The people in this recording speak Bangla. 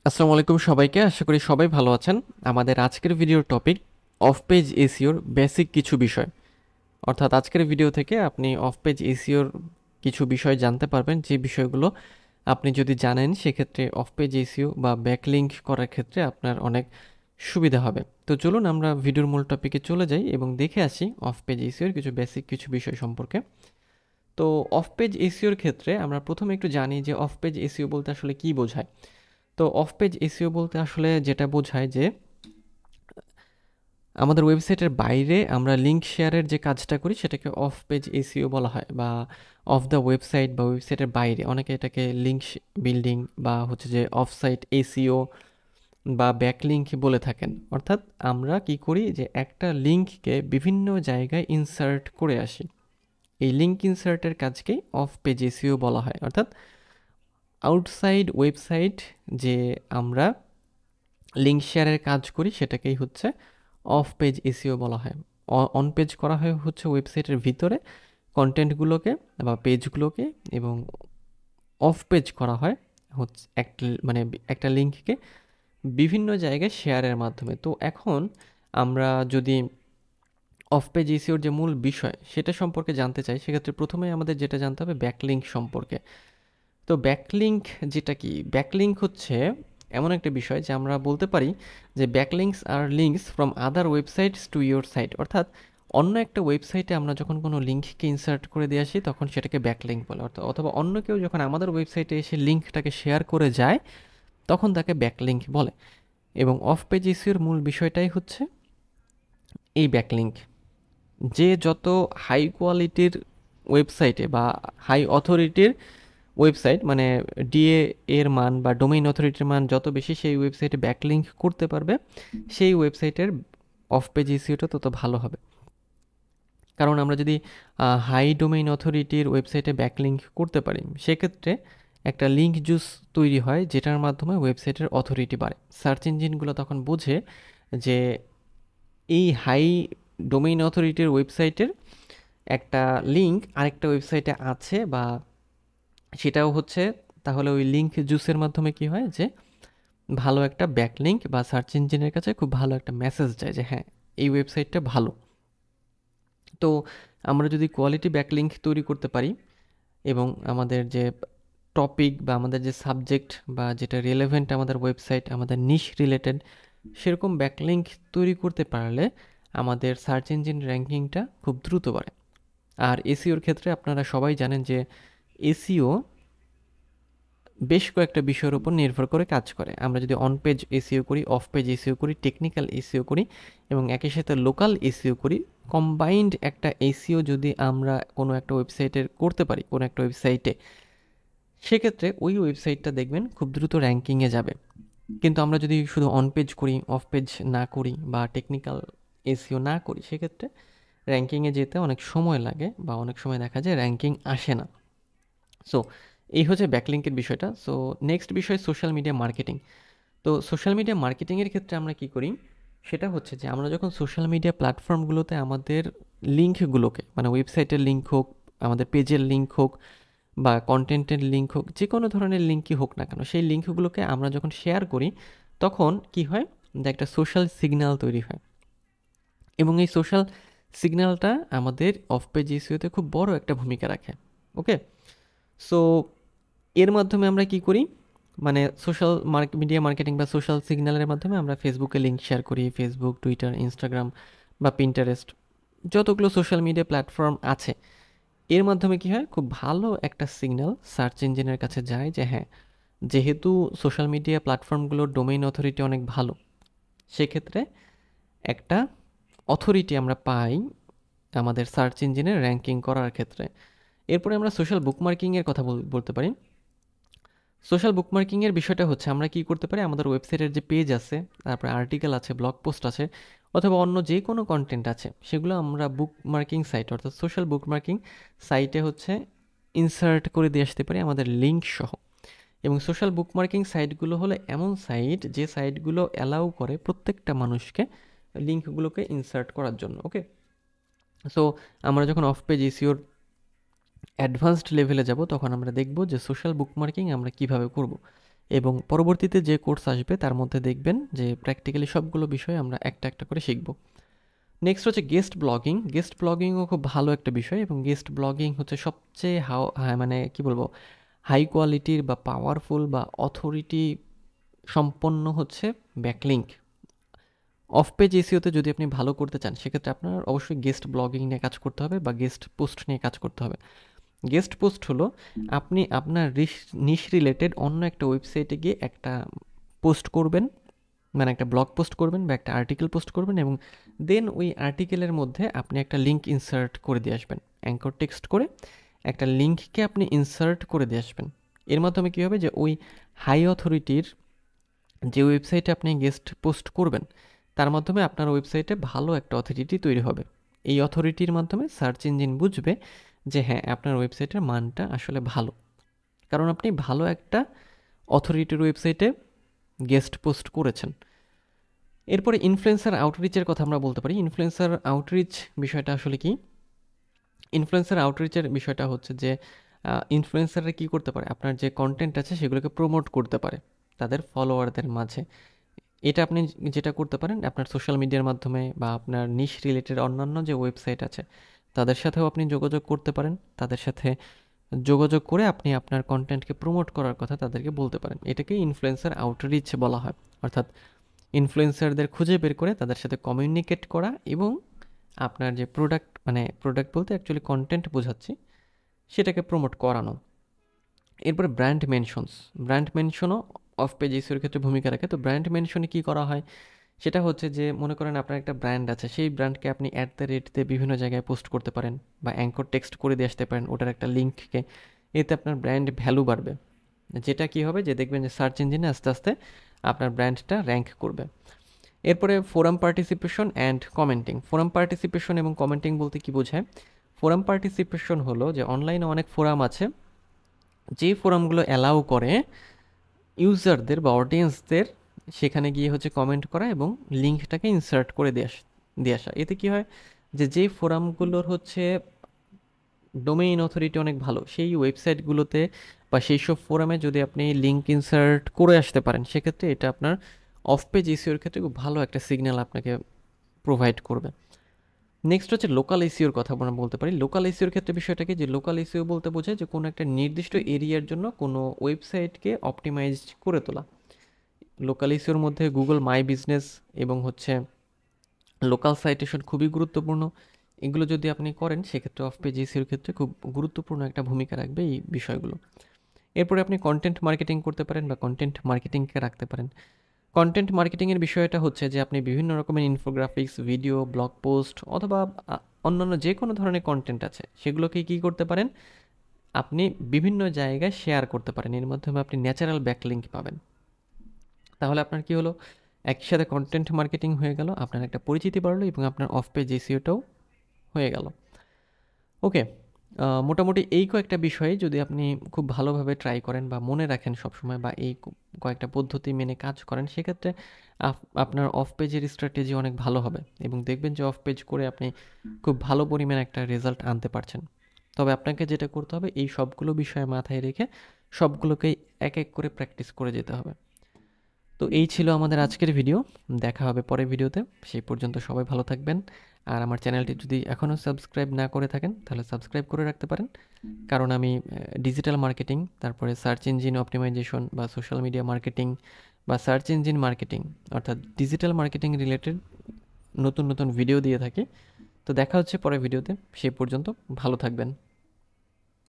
আসসালামু আলাইকুম সবাইকে, আশা করি সবাই ভালো আছেন। আমাদের আজকের ভিডিওর টপিক অফ পেজ এসইওর বেসিক কিছু বিষয়। অর্থাৎ আজকের ভিডিও থেকে আপনি অফ পেজ এসইওর কিছু বিষয় জানতে পারবেন, যে বিষয়গুলো আপনি যদি জানেন সেক্ষেত্রে অফ পেজ এসইও বা ব্যাকলিঙ্ক করার ক্ষেত্রে আপনার অনেক সুবিধা হবে। তো চলুন আমরা ভিডিওর মূল টপিকে চলে যাই এবং দেখে আসি অফ পেজ এসইওর কিছু বেসিক কিছু বিষয় সম্পর্কে। তো অফ পেজ এসইওর ক্ষেত্রে আমরা প্রথমে একটু জানি যে অফ পেজ এসইও বলতে আসলে কী বোঝায়। তো অফ পেজ এসইও বলতে আসলে যেটা বোঝায় যে আমাদের ওয়েবসাইটের বাইরে আমরা লিঙ্ক শেয়ারের যে কাজটা করি সেটাকে অফ পেজ এসইও বলা হয়, বা অফ দ্য ওয়েবসাইট বা ওয়েবসাইটের বাইরে অনেকে এটাকে লিঙ্ক বিল্ডিং বা হচ্ছে যে অফ সাইট এসইও বা ব্যাকলিঙ্ক বলে থাকেন। অর্থাৎ আমরা কি করি যে একটা লিঙ্ককে বিভিন্ন জায়গায় ইনসার্ট করে আসি, এই লিঙ্ক ইনসার্টের কাজকেই অফ পেজ এসইও বলা হয়। অর্থাৎ আউটসাইড ওয়েবসাইট যে আমরা লিঙ্ক শেয়ারের কাজ করি সেটাকেই হচ্ছে অফ পেজ এসইও বলা হয়। অন পেজ করা হয় হচ্ছে ওয়েবসাইটের ভিতরে কন্টেন্টগুলোকে বা পেজগুলোকে, এবং অফ পেজ করা হয় হচ্ছে একটা লিঙ্ককে বিভিন্ন জায়গায় শেয়ারের মাধ্যমে। তো এখন আমরা যদি অফ পেজ এসইওর যে মূল বিষয় সেটা সম্পর্কে জানতে চাই, সেক্ষেত্রে প্রথমে আমাদের যেটা জানতে হবে ব্যাকলিঙ্ক সম্পর্কে। তো ব্যাকলিঙ্ক যেটা কি, ব্যাকলিঙ্ক হচ্ছে এমন একটা বিষয় যে আমরা বলতে পারি যে ব্যাকলিঙ্কস আর links from other websites to your site. অর্থাৎ অন্য একটা ওয়েবসাইটে আমরা যখন কোনো লিঙ্ককে ইনসার্ট করে দিয়ে আসি তখন সেটাকে ব্যাকলিঙ্ক বলে, অথবা অন্য কেউ যখন আমাদের ওয়েবসাইটে এসে লিঙ্কটাকে শেয়ার করে যায় তখন তাকে ব্যাকলিঙ্ক বলে। এবং অফ পেজ এসইওর মূল বিষয়টাই হচ্ছে এই ব্যাকলিঙ্ক। যে যত হাই কোয়ালিটির ওয়েবসাইটে বা হাই অথরিটির ওয়েবসাইট, মানে ডিএ এর মান বা ডোমেইন অথরিটির মান যত বেশি সেই ওয়েবসাইটে ব্যাকলিঙ্ক করতে পারবে, সেই ওয়েবসাইটের অফ পেজ এসইওটা তত ভালো হবে। কারণ আমরা যদি হাই ডোমেইন অথরিটির ওয়েবসাইটে ব্যাকলিঙ্ক করতে পারি সেক্ষেত্রে একটা লিঙ্ক জুস তৈরি হয়, যেটার মাধ্যমে ওয়েবসাইটের অথরিটি বাড়ে। সার্চ ইঞ্জিনগুলো তখন বোঝে যে এই হাই ডোমেইন অথরিটির ওয়েবসাইটের একটা লিঙ্ক আরেকটা ওয়েবসাইটে আছে, বা সেটাও হচ্ছে, তাহলে ওই লিঙ্ক জুসের মাধ্যমে কি হয় যে ভালো একটা ব্যাকলিঙ্ক বা সার্চ ইঞ্জিনের কাছে খুব ভালো একটা মেসেজ যায় যে হ্যাঁ, এই ওয়েবসাইটটা ভালো। তো আমরা যদি কোয়ালিটি ব্যাকলিঙ্ক তৈরি করতে পারি এবং আমাদের যে টপিক বা আমাদের যে সাবজেক্ট বা যেটা রিলেভেন্ট আমাদের ওয়েবসাইট, আমাদের নিশ রিলেটেড, সেরকম ব্যাকলিঙ্ক তৈরি করতে পারলে আমাদের সার্চ ইঞ্জিন র্যাঙ্কিংটা খুব দ্রুত বাড়ে। আর এসইওর ক্ষেত্রে আপনারা সবাই জানেন যে এসইও বেশ কয়েকটা বিষয়ের উপর নির্ভর করে কাজ করে। আমরা যদি অন পেজ এসইও করি, অফ পেজ এসইও করি, টেকনিক্যাল এসইও করি এবং একই সাথে লোকাল এসইও করি, কম্বাইন্ড একটা এসইও যদি আমরা কোনো একটা ওয়েবসাইটের করতে পারি, কোনো একটা ওয়েবসাইটে, সেক্ষেত্রে ওই ওয়েবসাইটটা দেখবেন খুব দ্রুত র্যাঙ্কিংয়ে যাবে। কিন্তু আমরা যদি শুধু অন পেজ করি, অফ পেজ না করি বা টেকনিক্যাল এসইও না করি, সেক্ষেত্রে র্যাঙ্কিংয়ে যেতে অনেক সময় লাগে বা অনেক সময় দেখা যায় র্যাঙ্কিং আসে না। সো এই হচ্ছে ব্যাকলিঙ্কের বিষয়টা। সো নেক্সট বিষয় সোশ্যাল মিডিয়া মার্কেটিং। তো সোশ্যাল মিডিয়া মার্কেটিংয়ের ক্ষেত্রে আমরা কি করি, সেটা হচ্ছে যে আমরা যখন সোশ্যাল মিডিয়া প্ল্যাটফর্মগুলোতে আমাদের লিঙ্কগুলোকে, মানে ওয়েবসাইটের লিঙ্ক হোক, আমাদের পেজের লিঙ্ক হোক বা কন্টেন্টের লিঙ্ক হোক, যে কোনো ধরনের লিঙ্কই হোক না কেন, সেই লিঙ্কগুলোকে আমরা যখন শেয়ার করি তখন কি হয় যে একটা সোশ্যাল সিগন্যাল তৈরি হয়, এবং এই সোশ্যাল সিগন্যালটা আমাদের অফ পেজ এসইওতে খুব বড় একটা ভূমিকা রাখে। ওকে, সো এর মাধ্যমে আমরা কি করি, মানে সোশ্যাল মিডিয়া মার্কেটিং বা সোশ্যাল সিগন্যালের মাধ্যমে আমরা ফেসবুকে লিঙ্ক শেয়ার করি। ফেসবুক, টুইটার, ইনস্টাগ্রাম বা পিন্টারেস্ট, যতগুলো সোশ্যাল মিডিয়া প্ল্যাটফর্ম আছে, এর মাধ্যমে কি হয়, খুব ভালো একটা সিগন্যাল সার্চ ইঞ্জিনের কাছে যায় যে হ্যাঁ, যেহেতু সোশ্যাল মিডিয়া প্ল্যাটফর্মগুলোর ডোমেইন অথরিটি অনেক ভালো, সেক্ষেত্রে একটা অথরিটি আমরা পাই আমাদের সার্চ ইঞ্জিনে র্যাঙ্কিং করার ক্ষেত্রে। এরপরে আমরা সোশ্যাল বুকমার্কিংয়ের কথা বলতে পারি। সোশ্যাল বুকমার্কিংয়ের বিষয়টা হচ্ছে আমরা কি করতে পারি, আমাদের ওয়েবসাইটের যে পেজ আছে, তারপরে আর্টিকেল আছে, ব্লগ পোস্ট আছে, অথবা অন্য যে কোনো কন্টেন্ট আছে, সেগুলো আমরা বুকমার্কিং সাইট অর্থাৎ সোশ্যাল বুকমার্কিং সাইটে হচ্ছে ইনসার্ট করে দিয়ে আসতে পারি আমাদের লিঙ্ক সহ। এবং সোশ্যাল বুকমার্কিং সাইটগুলো হলো এমন সাইট যে সাইটগুলো অ্যালাউ করে প্রত্যেকটা মানুষকে লিঙ্কগুলোকে ইনসার্ট করার জন্য। ওকে, সো আমরা যখন অফ পেজ এসইওর অ্যাডভান্সড লেভেলে যাব তখন আমরা দেখব যে সোশ্যাল বুকমার্কিং আমরা কিভাবে করব। এবং পরবর্তীতে যে কোর্স আসবে তার মধ্যে দেখবেন যে প্র্যাকটিক্যালি সবগুলো বিষয় আমরা একটা একটা করে শিখব। নেক্সট হচ্ছে গেস্ট ব্লগিং। গেস্ট ব্লগিংও খুব ভালো একটা বিষয়, এবং গেস্ট ব্লগিং হচ্ছে সবচেয়ে মানে কি বলবো, হাই কোয়ালিটির বা পাওয়ারফুল বা অথরিটি সম্পন্ন হচ্ছে ব্যাকলিঙ্ক। অফ পেজ এসিওতে যদি আপনি ভালো করতে চান সেক্ষেত্রে আপনার অবশ্যই গেস্ট ব্লগিং নিয়ে কাজ করতে হবে বা গেস্ট পোস্ট নিয়ে কাজ করতে হবে। গেস্ট পোস্ট হলো আপনি আপনার নিশ রিলেটেড অন্য একটা ওয়েবসাইটে গিয়ে একটা পোস্ট করবেন, মানে একটা ব্লগ পোস্ট করবেন বা একটা আর্টিকেল পোস্ট করবেন, এবং দেন ওই আর্টিকেলের মধ্যে আপনি একটা লিঙ্ক ইনসার্ট করে দিয়ে আসবেন। অ্যাঙ্কর টেক্সট করে একটা লিঙ্ককে আপনি ইনসার্ট করে দিয়ে আসবেন। এর মাধ্যমে কী হবে যে ওই হাই অথরিটির যে ওয়েবসাইটে আপনি গেস্ট পোস্ট করবেন তার মাধ্যমে আপনার ওয়েবসাইটে ভালো একটা অথরিটি তৈরি হবে। এই অথরিটির মাধ্যমে সার্চ ইঞ্জিন বুঝবে যে হ্যাঁ, আপনার ওয়েবসাইটের মানটা আসলে ভালো, কারণ আপনি ভালো একটা অথরিটির ওয়েবসাইটে গেস্ট পোস্ট করেছেন। এরপরে ইনফ্লুয়েন্সার আউটরিচের কথা আমরা বলতে পারি। ইনফ্লুয়েন্সার আউটরিচ বিষয়টা আসলে কি? ইনফ্লুয়েন্সার আউটরিচের বিষয়টা হচ্ছে যে ইনফ্লুয়েন্সাররা কী করতে পারে, আপনার যে কন্টেন্ট আছে সেগুলোকে প্রমোট করতে পারে তাদের ফলোয়ারদের মাঝে। এটা আপনি যেটা করতে পারেন আপনার সোশ্যাল মিডিয়ার মাধ্যমে বা আপনার নিশ রিলেটেড অন্যান্য যে ওয়েবসাইট আছে তাদের সাথেও আপনি যোগাযোগ করতে পারেন। তাদের সাথে যোগাযোগ করে আপনি আপনার কন্টেন্টকে প্রমোট করার কথা তাদেরকে বলতে পারেন। এটাকে ইনফ্লুয়েন্সার আউটরিচ বলা হয়। অর্থাৎ ইনফ্লুয়েন্সারদের খুঁজে বের করে তাদের সাথে কমিউনিকেট করা এবং আপনার যে প্রোডাক্ট, মানে প্রোডাক্ট বলতে অ্যাকচুয়ালি কন্টেন্ট বোঝাচ্ছি, সেটাকে প্রমোট করানো। এরপরে ব্র্যান্ড মেনশনস। ব্র্যান্ড মেনশনও অফ পেজ এসিওর ক্ষেত্রে ভূমিকা রাখে। তো ব্র্যান্ড মেনশনে কী করা হয় সেটা হচ্ছে যে মনে করেন আপনার একটা ব্র্যান্ড আছে, সেই ব্র্যান্ডকে আপনি @দিয়ে বিভিন্ন জায়গায় পোস্ট করতে পারেন বা অ্যাঙ্কর টেক্সট করে দিয়ে আসতে পারেন ওটার একটা লিঙ্ককে। এতে আপনার ব্র্যান্ড ভ্যালু বাড়বে, যেটা কি হবে যে দেখবেন যে সার্চ ইঞ্জিনে আস্তে আস্তে আপনার ব্র্যান্ডটা র্যাঙ্ক করবে। এরপরে forum participation and commenting. Forum participation এবং কমেন্টিং বলতে কি বোঝায়? ফোরাম পার্টিসিপেশন হলো যে অনলাইনে অনেক ফোরাম আছে, যে ফোরামগুলো অ্যালাউ করে ইউজারদের বা অডিয়েন্সদের সেখানে গিয়ে হচ্ছে কমেন্ট করা এবং লিঙ্কটাকে ইনসার্ট করে দিয়ে আসা। এতে কি হয় যে যেই ফোরামগুলোর হচ্ছে ডোমেইন অথরিটি অনেক ভালো, সেই ওয়েবসাইটগুলোতে বা সেই সব ফোরামে যদি আপনি লিঙ্ক ইনসার্ট করে আসতে পারেন সেক্ষেত্রে এটা আপনার অফ পেজ এসিওর ক্ষেত্রে খুব ভালো একটা সিগন্যাল আপনাকে প্রোভাইড করবে। নেক্সট হচ্ছে লোকাল এসিওর কথা আমরা বলতে পারি। লোকাল এসিওর ক্ষেত্রে বিষয়টাকে যে লোকাল এসিও বলতে বোঝায় যে কোনো একটা নির্দিষ্ট এরিয়ার জন্য কোনো ওয়েবসাইটকে অপটিমাইজ করে তোলা। লোকাল এসিওর মধ্যে গুগল মাই বিজনেস এবং হচ্ছে লোকাল সাইটেশন খুবই গুরুত্বপূর্ণ। এগুলো যদি আপনি করেন সেক্ষেত্রে অফ পেজ এসিওর ক্ষেত্রে খুব গুরুত্বপূর্ণ একটা ভূমিকা রাখবে এই বিষয়গুলো। এরপরে আপনি কন্টেন্ট মার্কেটিং করতে পারেন বা কন্টেন্ট মার্কেটিংকে রাখতে পারেন। কন্টেন্ট মার্কেটিংয়ের বিষয়টা হচ্ছে যে আপনি বিভিন্ন রকমের ইনফোগ্রাফিক্স, ভিডিও, ব্লগ পোস্ট অথবা অন্যান্য যে কোনো ধরনের কন্টেন্ট আছে সেগুলোকে কী করতে পারেন, আপনি বিভিন্ন জায়গায় শেয়ার করতে পারেন। এর মাধ্যমে আপনি ন্যাচারাল ব্যাকলিঙ্ক পাবেন। তাহলে আপনার কি হলো, একই সাথে কন্টেন্ট মার্কেটিং হয়ে গেল, আপনার একটা পরিচিতি বাড়লো এবং আপনার অফ পেজ এসিওটাও হয়ে গেল। ওকে, মোটামুটি এই কয়েকটা বিষয়ে যদি আপনি খুব ভালোভাবে ট্রাই করেন বা মনে রাখেন সবসময় বা এই কয়েকটা পদ্ধতি মেনে কাজ করেন সেক্ষেত্রে আপনার অফ পেজের স্ট্র্যাটেজি অনেক ভালো হবে এবং দেখবেন যে অফ পেজ করে আপনি খুব ভালো পরিমাণে একটা রেজাল্ট আনতে পারছেন। তবে আপনাকে যেটা করতে হবে এই সবগুলো বিষয় মাথায় রেখে সবগুলোকেই এক এক করে প্র্যাকটিস করে যেতে হবে। তো এই ছিল আমাদের আজকের ভিডিও। দেখা হবে পরের ভিডিওতে। সেই পর্যন্ত সবাই ভালো থাকবেন। আর আমার চ্যানেলটি যদি এখনও সাবস্ক্রাইব না করে থাকেন তাহলে সাবস্ক্রাইব করে রাখতে পারেন, কারণ আমি ডিজিটাল মার্কেটিং, তারপরে সার্চ ইঞ্জিন অপটিমাইজেশন বা সোশ্যাল মিডিয়া মার্কেটিং বা সার্চ ইঞ্জিন মার্কেটিং অর্থাৎ ডিজিটাল মার্কেটিং রিলেটেড নতুন নতুন ভিডিও দিয়ে থাকি। তো দেখা হচ্ছে পরের ভিডিওতে। সেই পর্যন্ত ভালো থাকবেন।